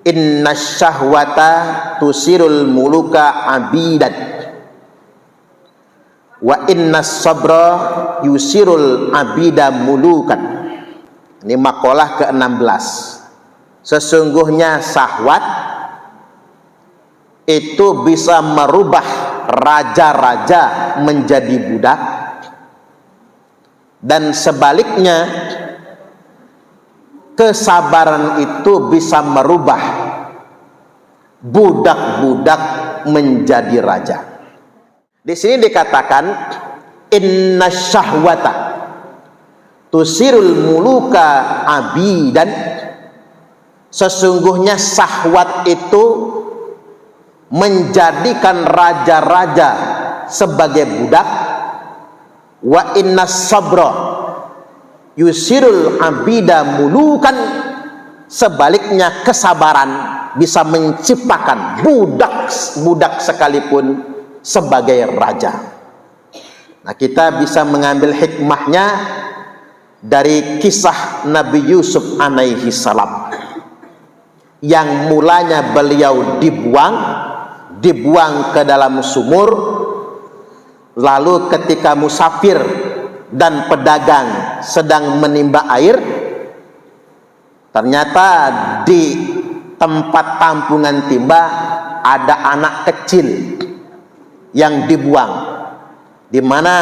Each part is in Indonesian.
Inna syahwata tusirul muluka abidan wa inna sabra yusirul abida mulukan. Ini makalah ke-16. Sesungguhnya syahwat itu bisa merubah raja-raja menjadi budak, dan sebaliknya kesabaran itu bisa merubah budak-budak menjadi raja. Di sini dikatakan inna syahwata tusirul muluka abidan, sesungguhnya syahwat itu menjadikan raja-raja sebagai budak. Wa inna sabra yusirul abida mulukan, sebaliknya kesabaran bisa menciptakan budak sekalipun sebagai raja. Nah, kita bisa mengambil hikmahnya dari kisah Nabi Yusuf alaihi salam, yang mulanya beliau dibuang ke dalam sumur. Lalu ketika musafir dan pedagang sedang menimba air, ternyata di tempat tampungan timba ada anak kecil yang dibuang, di mana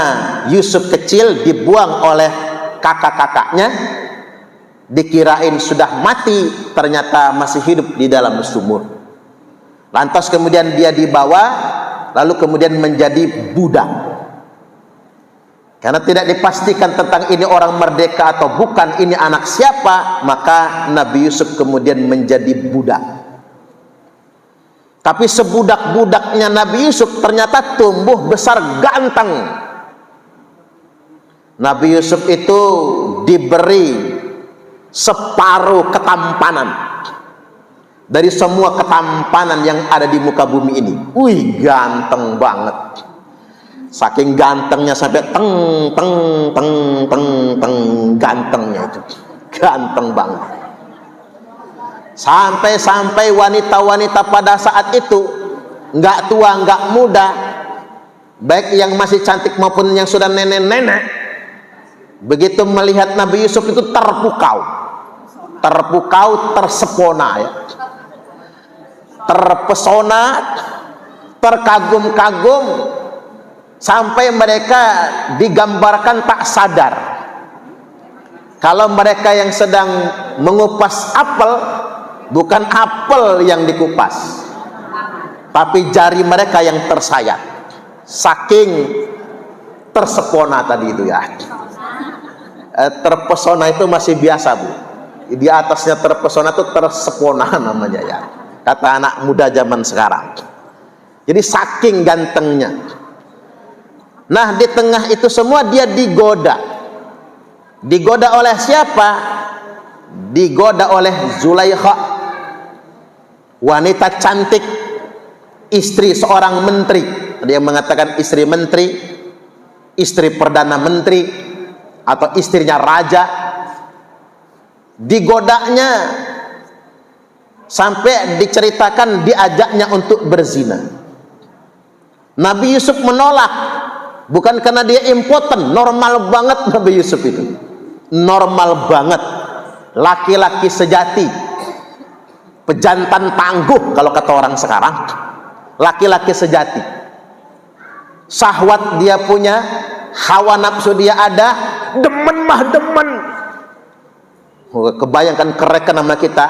Yusuf kecil dibuang oleh kakak-kakaknya, dikirain sudah mati, ternyata masih hidup di dalam sumur. Lantas kemudian dia dibawa, lalu kemudian menjadi budak. Karena tidak dipastikan tentang ini orang merdeka atau bukan, ini anak siapa, maka Nabi Yusuf kemudian menjadi budak. Tapi sebudak-budaknya Nabi Yusuf ternyata tumbuh besar ganteng. Nabi Yusuf itu diberi separuh ketampanan dari semua ketampanan yang ada di muka bumi ini. Wih, ganteng banget. Saking gantengnya sampai teng, gantengnya itu. Ganteng banget. Sampai wanita-wanita pada saat itu, nggak tua, nggak muda, baik yang masih cantik maupun yang sudah nenek-nenek, begitu melihat Nabi Yusuf itu tersepona ya. Terpesona, terkagum-kagum, sampai mereka digambarkan tak sadar kalau mereka yang sedang mengupas apel, bukan apel yang dikupas, tapi jari mereka yang tersayat. Saking tersepona tadi itu ya. Terpesona itu masih biasa, Bu. Di atasnya terpesona itu tersepona namanya ya, kata anak muda zaman sekarang. Jadi saking gantengnya. Nah, di tengah itu semua dia digoda. Digoda oleh siapa? Digoda oleh Zulaikha, wanita cantik, istri seorang menteri. Ada yang mengatakan istri menteri, istri perdana menteri, atau istrinya raja. Digodanya sampai diceritakan diajaknya untuk berzina. Nabi Yusuf menolak. Bukan karena dia impoten, normal banget Nabi Yusuf itu. Normal banget. Laki-laki sejati. Pejantan tangguh kalau kata orang sekarang. Laki-laki sejati. Syahwat dia punya, hawa nafsu dia ada, demen mah demen. Kebayangkan kereken sama kita.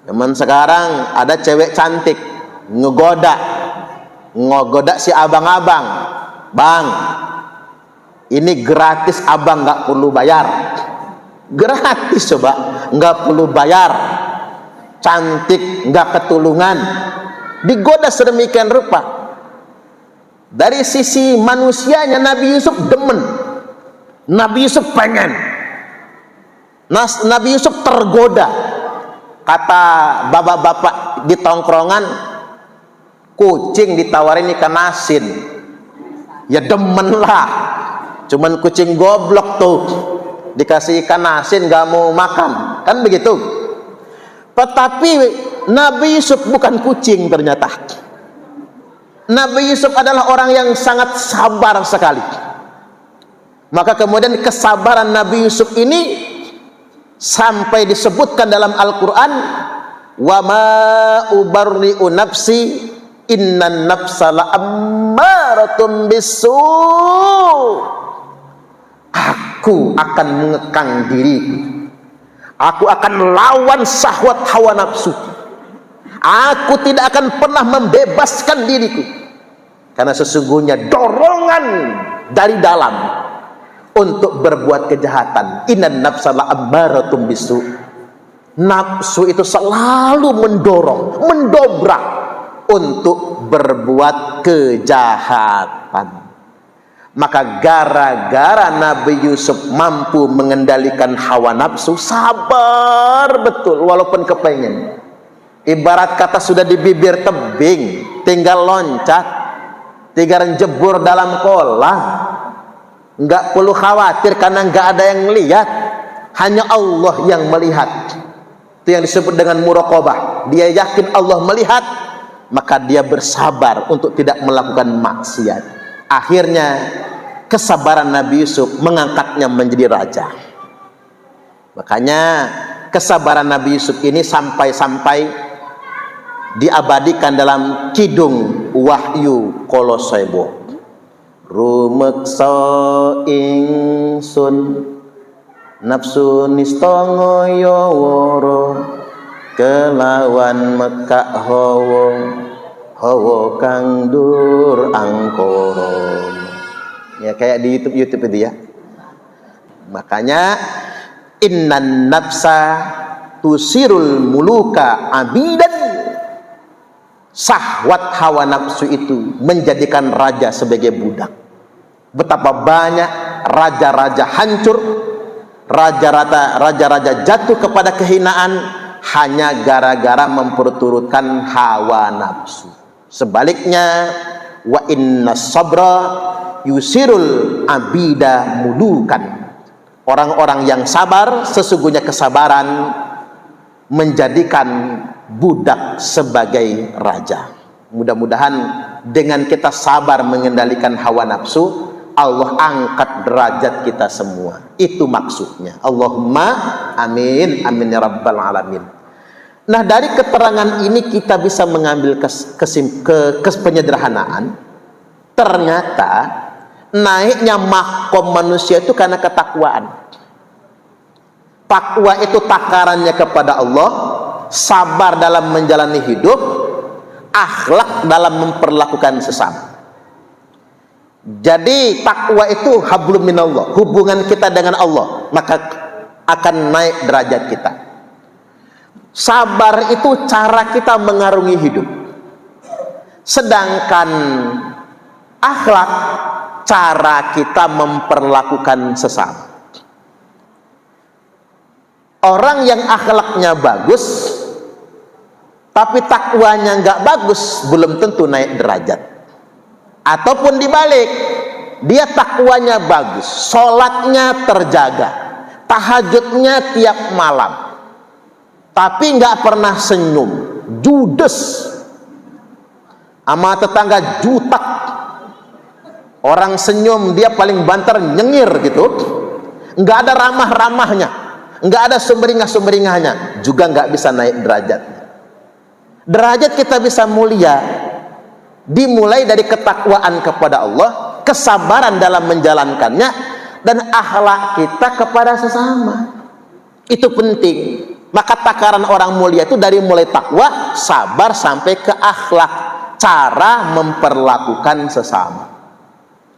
Zaman sekarang ada cewek cantik ngegoda si abang-abang. Bang, ini gratis, abang nggak perlu bayar. Gratis coba, nggak perlu bayar. Cantik, nggak ketulungan. Digoda sedemikian rupa. Dari sisi manusianya Nabi Yusuf demen, Nabi Yusuf pengen, Nabi Yusuf tergoda. Kata bapak-bapak di tongkrongan, kucing ditawarin ikan asin, ya demen lah. Cuman kucing goblok tuh dikasih ikan asin gak mau makan, kan begitu. Tetapi Nabi Yusuf bukan kucing ternyata. Nabi Yusuf adalah orang yang sangat sabar sekali. Maka kemudian kesabaran Nabi Yusuf ini sampai disebutkan dalam Al-Quran, wa ma ubarri'u nafsi innan nafsa la'ammaratum bisu'. Aku akan mengekang diriku, aku akan lawan syahwat hawa nafsu, aku tidak akan pernah membebaskan diriku, karena sesungguhnya dorongan dari dalam untuk berbuat kejahatan. Innan nafsa la'ammaratum bisu'. Nafsu itu selalu mendorong, mendobrak untuk berbuat kejahatan. Maka gara-gara Nabi Yusuf mampu mengendalikan hawa nafsu, sabar betul walaupun kepengen. Ibarat kata sudah di bibir tebing, tinggal loncat, tinggal jebur dalam kolam. Enggak perlu khawatir karena enggak ada yang melihat, hanya Allah yang melihat. Itu yang disebut dengan muraqabah. Dia yakin Allah melihat, maka dia bersabar untuk tidak melakukan maksiat. Akhirnya kesabaran Nabi Yusuf mengangkatnya menjadi raja. Makanya kesabaran Nabi Yusuf ini sampai-sampai diabadikan dalam Kidung Wahyu Kolosebo. Rumeksa ingsun nafsu nistongoyo woro kelawan mekak hawa kang dur angkoro. Ya kayak di YouTube itu ya. Makanya innan nafsa tusirul muluka abidan. Syahwat hawa nafsu itu menjadikan raja sebagai budak. Betapa banyak raja-raja hancur, raja-raja jatuh kepada kehinaan hanya gara-gara memperturutkan hawa nafsu. Sebaliknya, wa inna sabra yusirul abida mulukan. Orang-orang yang sabar, sesungguhnya kesabaran menjadikan budak sebagai raja. Mudah-mudahan dengan kita sabar mengendalikan hawa nafsu, Allah angkat derajat kita semua. Itu maksudnya. Allahumma amin, amin ya rabbal alamin. Nah, dari keterangan ini kita bisa mengambil penyederhanaan. Ternyata naiknya makom manusia itu karena ketakwaan. Takwa itu takarannya kepada Allah, sabar dalam menjalani hidup, akhlak dalam memperlakukan sesama. Jadi takwa itu hablum minallah, hubungan kita dengan Allah, maka akan naik derajat kita. Sabar itu cara kita mengarungi hidup. Sedangkan akhlak cara kita memperlakukan sesama. Orang yang akhlaknya bagus tapi takwanya nggak bagus, belum tentu naik derajat. Ataupun dibalik, dia takwanya bagus, sholatnya terjaga, tahajudnya tiap malam, tapi nggak pernah senyum, judes, sama tetangga jutak. Orang senyum dia paling banter nyengir gitu, nggak ada ramah-ramahnya, nggak ada sumberingah-sumberingahnya, juga nggak bisa naik derajatnya. Derajat kita bisa mulia dimulai dari ketakwaan kepada Allah, kesabaran dalam menjalankannya, dan akhlak kita kepada sesama. Itu penting. Maka takaran orang mulia itu dari mulai takwa, sabar, sampai ke akhlak, cara memperlakukan sesama.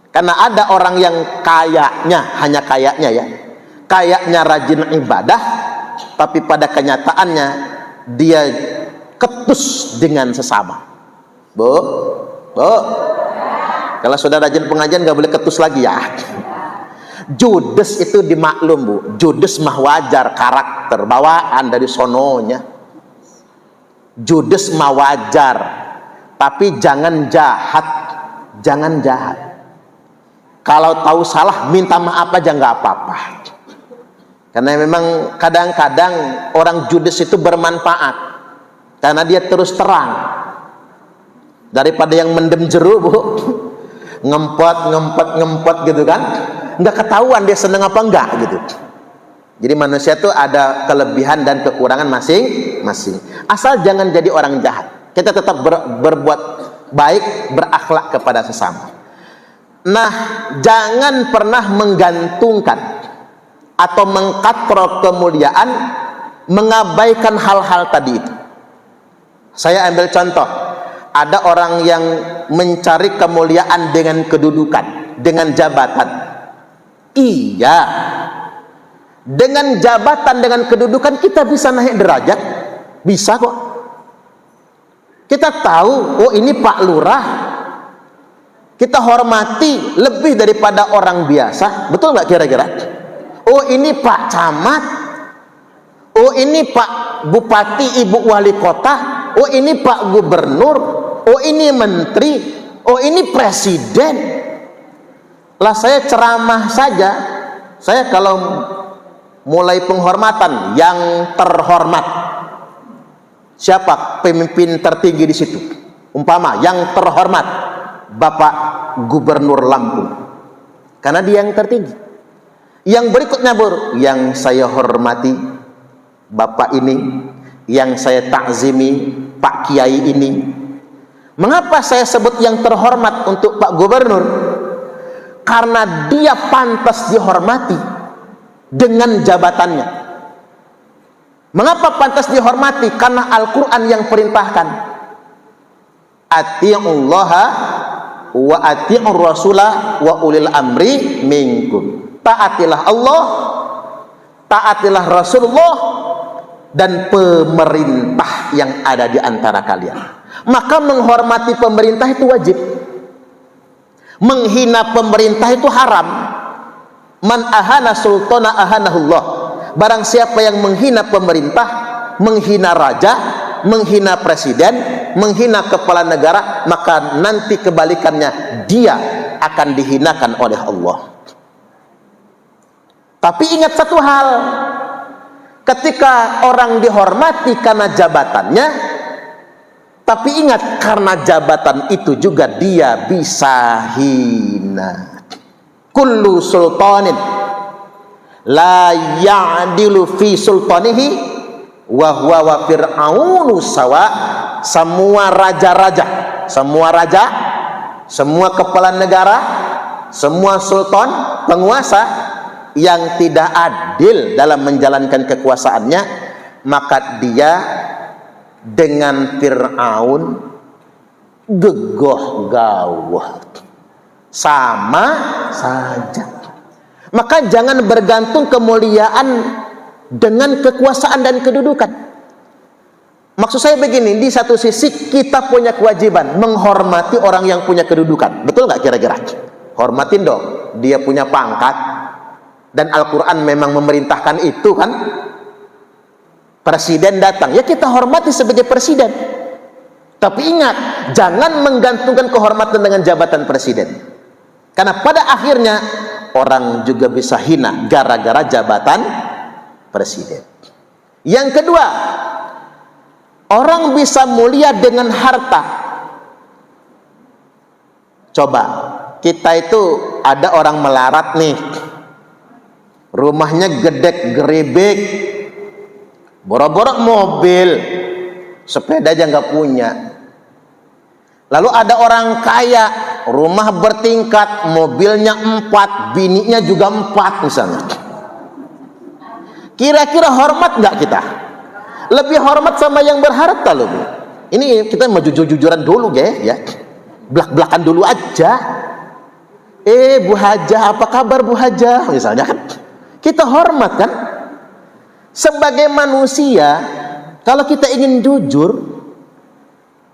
Karena ada orang yang kayaknya, hanya kayaknya ya, kayaknya rajin ibadah, tapi pada kenyataannya dia ketus dengan sesama. Bu, kalau sudah rajin pengajian gak boleh ketus lagi ya. Judes itu dimaklum bu, judes mah wajar, karakter bawaan dari sononya. Judes mah wajar, tapi jangan jahat, jangan jahat. Kalau tahu salah minta maaf aja nggak apa-apa. Karena memang kadang-kadang orang judes itu bermanfaat. karena dia terus terang daripada yang mendem jeruk, Bu. ngempet gitu kan, nggak ketahuan dia seneng apa enggak gitu. Jadi manusia itu ada kelebihan dan kekurangan masing-masing. Asal jangan jadi orang jahat, kita tetap berbuat baik, berakhlak kepada sesama. Nah, jangan pernah menggantungkan atau mengkatrol kemuliaan, mengabaikan hal-hal tadi itu. Saya ambil contoh, ada orang yang mencari kemuliaan dengan kedudukan, dengan jabatan. Iya, dengan jabatan, dengan kedudukan kita bisa naik derajat, bisa kok. Kita tahu, oh ini Pak Lurah, kita hormati lebih daripada orang biasa, betul nggak kira-kira? Oh ini Pak Camat, oh ini Pak Bupati, Ibu Wali Kota, oh ini Pak Gubernur, oh ini Menteri, oh ini Presiden. Lah saya ceramah saja, saya kalau mulai penghormatan yang terhormat, siapa pemimpin tertinggi di situ? Umpama yang terhormat Bapak Gubernur Lampung, karena dia yang tertinggi. Yang berikutnya, Bur, yang saya hormati Bapak ini, yang saya takzimi Pak Kiai ini. Mengapa saya sebut yang terhormat untuk Pak Gubernur? Karena dia pantas dihormati dengan jabatannya. Mengapa pantas dihormati? Karena Al-Quran yang perintahkan, ati'ullaha wa ati'ur rasulah wa ulil amri minkum. Taatilah Allah, taatilah Rasulullah, dan pemerintah yang ada di antara kalian. Maka menghormati pemerintah itu wajib. Menghina pemerintah itu haram. Man ahana sultana ahanahullah. Barang siapa yang menghina pemerintah, menghina raja, menghina presiden, menghina kepala negara, maka nanti kebalikannya dia akan dihinakan oleh Allah. Tapi ingat satu hal, ketika orang dihormati karena jabatannya, tapi ingat karena jabatan itu juga dia bisa hina. Kullu sultanin la ya'dilu fi sultanihi wa huwa wa fir'aunu sawa. Semua raja-raja, semua kepala negara, semua sultan, penguasa yang tidak adil dalam menjalankan kekuasaannya, maka dia dengan Fir'aun gegoh gawah, sama saja. Maka jangan bergantung kemuliaan dengan kekuasaan dan kedudukan. Maksud saya begini, di satu sisi kita punya kewajiban menghormati orang yang punya kedudukan, betul nggak kira-kira? Hormatin dong, dia punya pangkat. Dan Al-Quran memang memerintahkan itu kan. Presiden datang, ya kita hormati sebagai presiden. Tapi ingat, jangan menggantungkan kehormatan dengan jabatan presiden. Karena pada akhirnya orang juga bisa hina gara-gara jabatan presiden. Yang kedua, orang bisa mulia dengan harta. Coba, kita itu ada orang melarat nih, rumahnya gedek gerebek, borok-borok mobil, sepeda aja nggak punya. Lalu ada orang kaya, rumah bertingkat, mobilnya 4, bininya juga 4 misalnya. Kira-kira hormat nggak kita? Lebih hormat sama yang berharta loh, Bu. Ini kita mau jujur-jujuran dulu ya, belak-belakan dulu aja. Bu Hajah, apa kabar Bu Hajah? Misalnya kan, kita hormat kan? Sebagai manusia, kalau kita ingin jujur,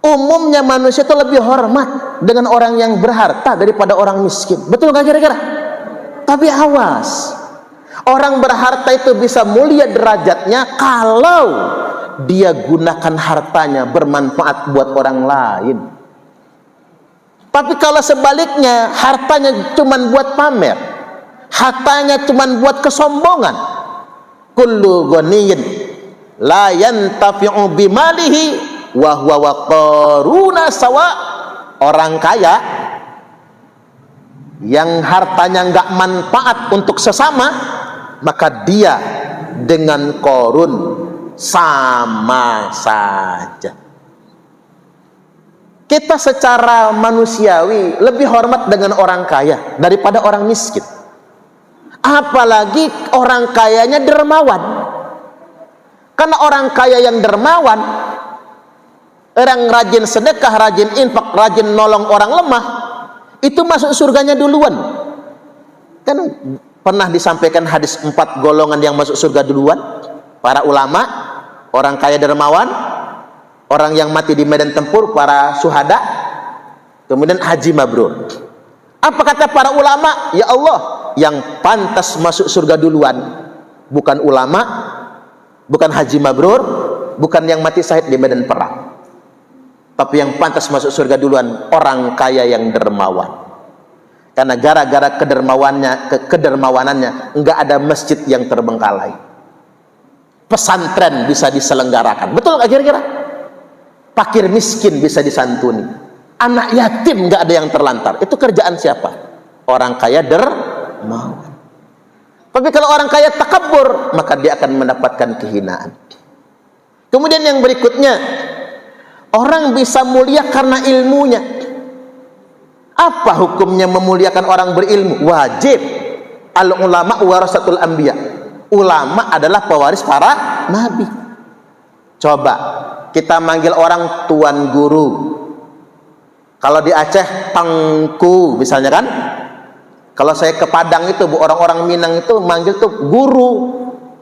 umumnya manusia itu lebih hormat dengan orang yang berharta daripada orang miskin. Betul nggak kira-kira? Tapi awas, orang berharta itu bisa mulia derajatnya kalau dia gunakan hartanya bermanfaat buat orang lain. Tapi kalau sebaliknya, hartanya cuma buat pamer, hartanya cuma buat kesombongan, kullu ghaniyin la yantafi'u bimalihi wa huwa wa qaruna sawa. Orang kaya yang hartanya nggak manfaat untuk sesama, maka dia dengan Qarun sama saja. Kita secara manusiawi lebih hormat dengan orang kaya daripada orang miskin. Apalagi orang kayanya dermawan. Karena orang kaya yang dermawan, orang rajin sedekah, rajin infak, rajin nolong orang lemah, itu masuk surganya duluan. Kan pernah disampaikan hadis 4 golongan yang masuk surga duluan. Para ulama, orang kaya dermawan, orang yang mati di medan tempur, para syuhada, kemudian haji mabrur. Apa kata para ulama? Ya Allah, yang pantas masuk surga duluan bukan ulama, bukan haji mabrur, bukan yang mati syahid di medan perang, tapi yang pantas masuk surga duluan orang kaya yang dermawan. Karena gara-gara kedermawanannya enggak ada masjid yang terbengkalai, pesantren bisa diselenggarakan, betul nggak kira-kira? Fakir miskin bisa disantuni, anak yatim nggak ada yang terlantar. Itu kerjaan siapa? Orang kaya dermawan. Tapi kalau orang kaya takabur, maka dia akan mendapatkan kehinaan. Kemudian yang berikutnya, orang bisa mulia karena ilmunya. Apa hukumnya memuliakan orang berilmu? Wajib. Al ulama warasatul anbiya. Ulama adalah pewaris para nabi. Coba kita manggil orang tuan guru. Kalau di Aceh tangku misalnya kan. Kalau saya ke Padang itu, orang-orang Minang itu manggil tuh guru.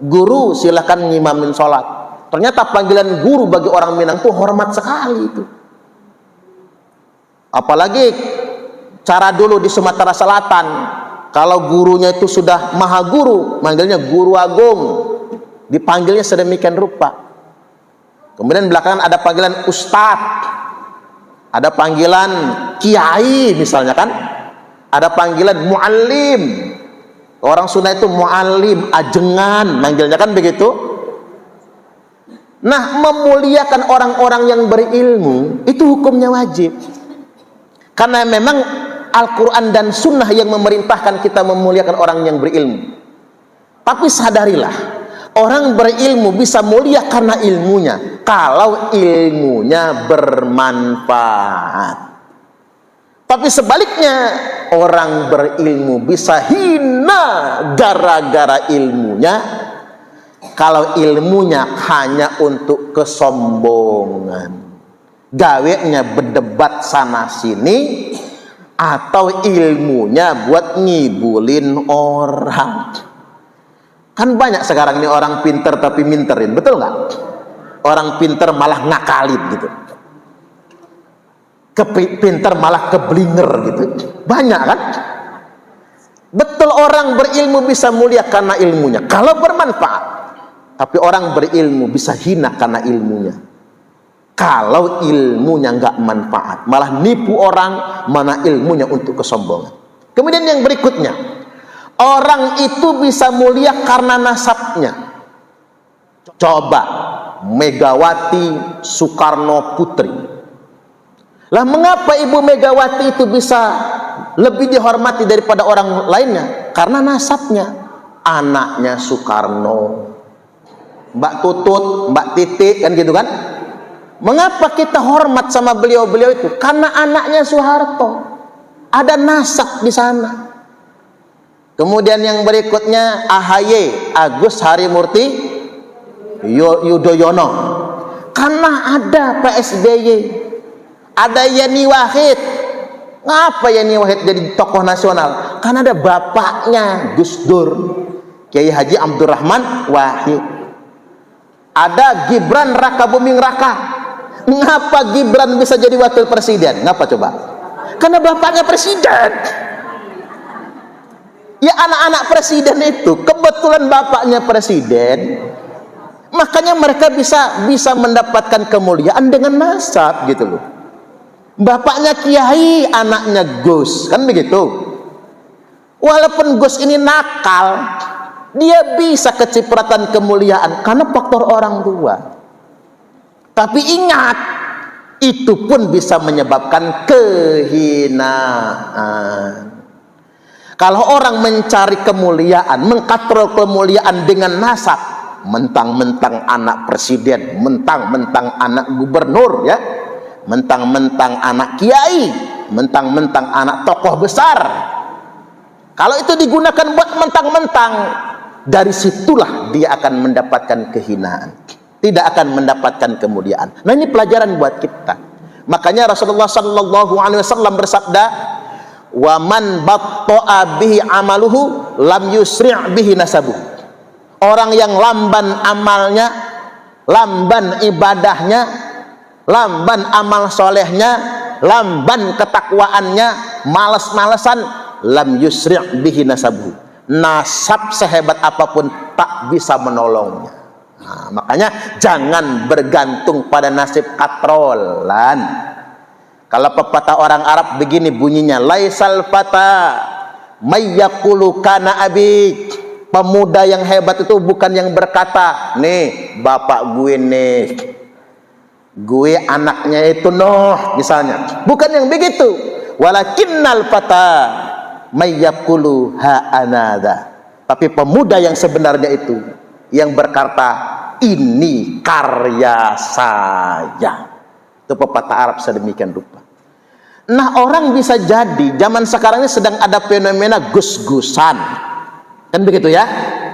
Guru silakan ngimamin sholat. Ternyata panggilan guru bagi orang Minang tuh hormat sekali itu. Apalagi cara dulu di Sumatera Selatan, kalau gurunya itu sudah maha guru, manggilnya guru agung, dipanggilnya sedemikian rupa. Kemudian belakangan ada panggilan ustadz, ada panggilan kiai misalnya kan, ada panggilan muallim. Orang Sunda itu muallim, ajengan manggilnya kan begitu. Nah, memuliakan orang-orang yang berilmu itu hukumnya wajib. Karena memang Al-Quran dan Sunnah yang memerintahkan kita memuliakan orang yang berilmu. Tapi sadarilah, orang berilmu bisa mulia karena ilmunya, kalau ilmunya bermanfaat. Tapi sebaliknya, orang berilmu bisa hina gara-gara ilmunya, kalau ilmunya hanya untuk kesombongan, gawenya berdebat sana sini, atau ilmunya buat ngibulin orang. Kan banyak sekarang ini orang pinter tapi minterin, betul nggak? Orang pinter malah ngakalin gitu, pinter malah keblinger gitu, banyak kan? Betul, orang berilmu bisa mulia karena ilmunya kalau bermanfaat, tapi orang berilmu bisa hina karena ilmunya kalau ilmunya nggak manfaat, malah nipu orang, mana ilmunya untuk kesombongan. Kemudian yang berikutnya, orang itu bisa mulia karena nasabnya. Coba Megawati Soekarno Putri. Lah mengapa Ibu Megawati itu bisa lebih dihormati daripada orang lainnya? Karena nasabnya, anaknya Soekarno, Mbak Tutut, Mbak Titik, kan gitu kan? Mengapa kita hormat sama beliau-beliau itu? Karena anaknya Soeharto, ada nasab di sana. Kemudian yang berikutnya AHY, Agus Harimurti Yudhoyono, karena ada PSBY, ada Yeni Wahid. Ngapa Yeni Wahid jadi tokoh nasional? Karena ada bapaknya Gus Dur, Kiai Haji Abdurrahman Wahid. Ada Gibran Raka Buming Raka. Ngapa Gibran bisa jadi wakil presiden? Ngapa coba? Karena bapaknya presiden. Ya, anak-anak presiden itu kebetulan bapaknya presiden, makanya mereka bisa mendapatkan kemuliaan dengan nasab gitu loh. Bapaknya kiai, anaknya Gus, kan begitu. Walaupun Gus ini nakal, dia bisa kecipratan kemuliaan karena faktor orang tua. Tapi ingat, itu pun bisa menyebabkan kehinaan. Kalau orang mencari kemuliaan, mengkatrol kemuliaan dengan nasab, mentang-mentang anak presiden, mentang-mentang anak gubernur, ya, mentang-mentang anak kiai, mentang-mentang anak tokoh besar, kalau itu digunakan buat mentang-mentang, dari situlah dia akan mendapatkan kehinaan, tidak akan mendapatkan kemuliaan. Nah, ini pelajaran buat kita. Makanya Rasulullah sallallahu alaihi wasallam bersabda, wa man batta'a bihi amaluhu lam yusri' bihi nasabuh. Orang yang lamban amalnya, lamban ibadahnya, lamban amal solehnya, lamban ketakwaannya, malas-malesan, lam yusri' bihi nasabuh. Nasab sehebat apapun tak bisa menolongnya. Nah, makanya jangan bergantung pada nasib katrolan. Kalau pepatah orang Arab begini bunyinya, laisal fata mayyaqulu kana abik. Pemuda yang hebat itu bukan yang berkata, nih bapak gue nih, gue anaknya itu Nuh misalnya. Bukan yang begitu. Walakinnal fata mayyaqulu ha anada. Tapi pemuda yang sebenarnya itu yang berkata, ini karya saya. Itu pepatah Arab sedemikian rupa. Nah, orang bisa jadi zaman sekarang ini sedang ada fenomena gus-gusan, kan begitu ya,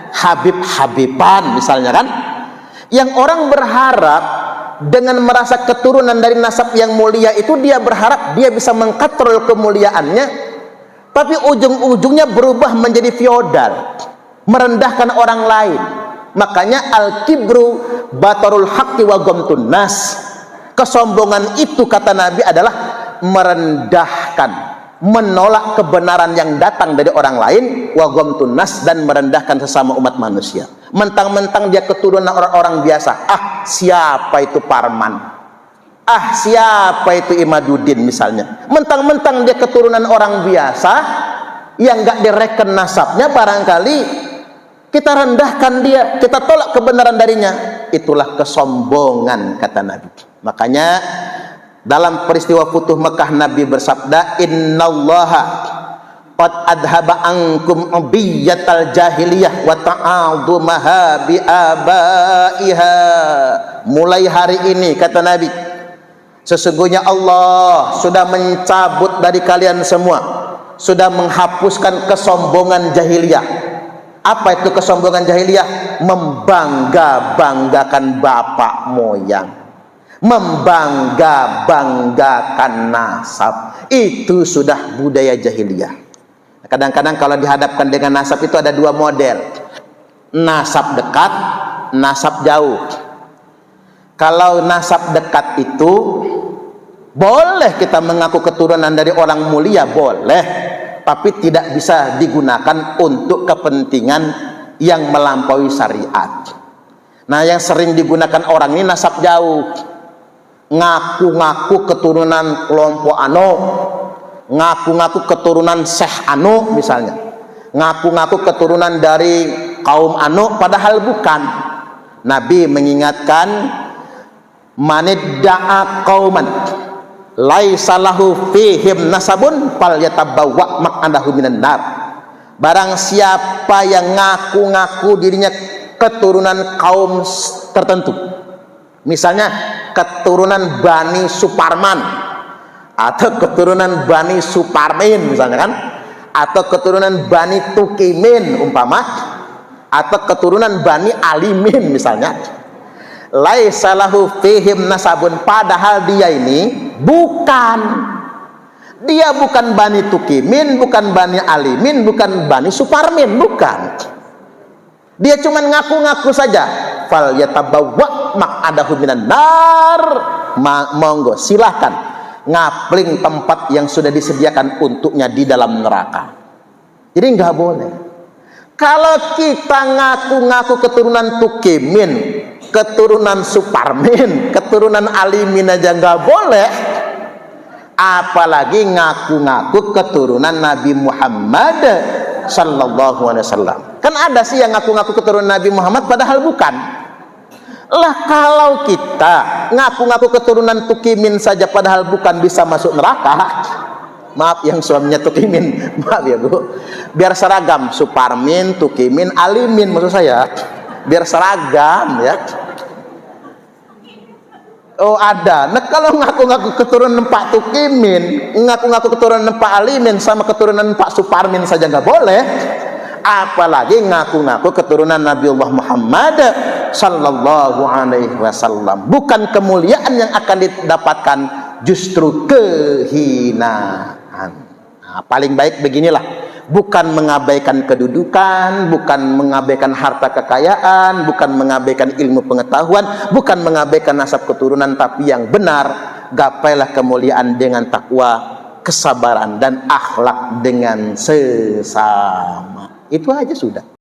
habib-habiban misalnya kan, yang orang berharap dengan merasa keturunan dari nasab yang mulia itu, dia berharap dia bisa mengkatrol kemuliaannya, tapi ujung-ujungnya berubah menjadi feodal, merendahkan orang lain. Makanya al-kibru batarul haqqi wa ghamtun nas. Kesombongan itu kata Nabi adalah merendahkan, menolak kebenaran yang datang dari orang lain, wa ghamtun nas, dan merendahkan sesama umat manusia. Mentang-mentang dia keturunan orang-orang biasa, ah siapa itu Parman, ah siapa itu Imaduddin misalnya, mentang-mentang dia keturunan orang biasa yang gak direken nasabnya, barangkali kita rendahkan dia, kita tolak kebenaran darinya. Itulah kesombongan kata Nabi. Makanya dalam peristiwa Futuh Mekah Nabi bersabda, innallaha qad adhaba ankum ubiyatal jahiliyah wa ta'adumaha bi abaiha. Mulai hari ini kata Nabi, sesungguhnya Allah sudah mencabut dari kalian semua, sudah menghapuskan kesombongan jahiliyah. Apa itu kesombongan jahiliyah? Membangga-banggakan bapak moyang, membangga-banggakan nasab. Itu sudah budaya jahiliyah. Kadang-kadang kalau dihadapkan dengan nasab itu ada dua model, nasab dekat, nasab jauh. Kalau nasab dekat itu boleh kita mengaku keturunan dari orang mulia, boleh, tapi tidak bisa digunakan untuk kepentingan yang melampaui syariat. Nah, yang sering digunakan orang ini nasab jauh, ngaku-ngaku keturunan kelompok anu, ngaku-ngaku keturunan Syekh anu misalnya, ngaku-ngaku keturunan dari kaum anu, padahal bukan. Nabi mengingatkan, manidda'a qauman laisa lahu fihim nasabun falyatabawwa maq'adahu minan nar. Barang siapa yang ngaku-ngaku dirinya keturunan kaum tertentu, misalnya keturunan Bani Suparman, atau keturunan Bani Suparmin misalnya kan, atau keturunan Bani Tukimin umpama, atau keturunan Bani Alimin misalnya, laisa lahu fihim nasabun, padahal dia ini bukan, dia bukan Bani Tukimin, bukan Bani Alimin, bukan Bani Suparmin, bukan. Dia cuma ngaku-ngaku saja. Fal yatabawwa maq'adahu minan nar. Monggo silahkan ngapling tempat yang sudah disediakan untuknya di dalam neraka. Jadi nggak boleh. Kalau kita ngaku-ngaku keturunan Tukimin, keturunan Suparmin, keturunan Alimin aja nggak boleh, apalagi ngaku-ngaku keturunan Nabi Muhammad sallallahu alaihi wasallam. Kan ada sih yang ngaku-ngaku keturunan Nabi Muhammad padahal bukan. Lah kalau kita ngaku-ngaku keturunan Tukimin saja padahal bukan bisa masuk neraka. Maaf yang suaminya Tukimin, maaf ya Bu. Biar seragam, Suparmin, Tukimin, Alimin maksud saya. Biar seragam ya. Oh ada. Nah kalau ngaku-ngaku keturunan Pak Tukimin, ngaku-ngaku keturunan Pak Alimin sama keturunan Pak Suparmin saja nggak boleh. Apalagi ngaku-ngaku keturunan Nabiullah Muhammad sallallahu alaihi wasallam. Bukan kemuliaan yang akan didapatkan, justru kehinaan. Nah, paling baik beginilah, bukan mengabaikan kedudukan, bukan mengabaikan harta kekayaan, bukan mengabaikan ilmu pengetahuan, bukan mengabaikan nasab keturunan, tapi yang benar, gapailah kemuliaan dengan takwa, kesabaran dan akhlak dengan sesama. Itu aja sudah.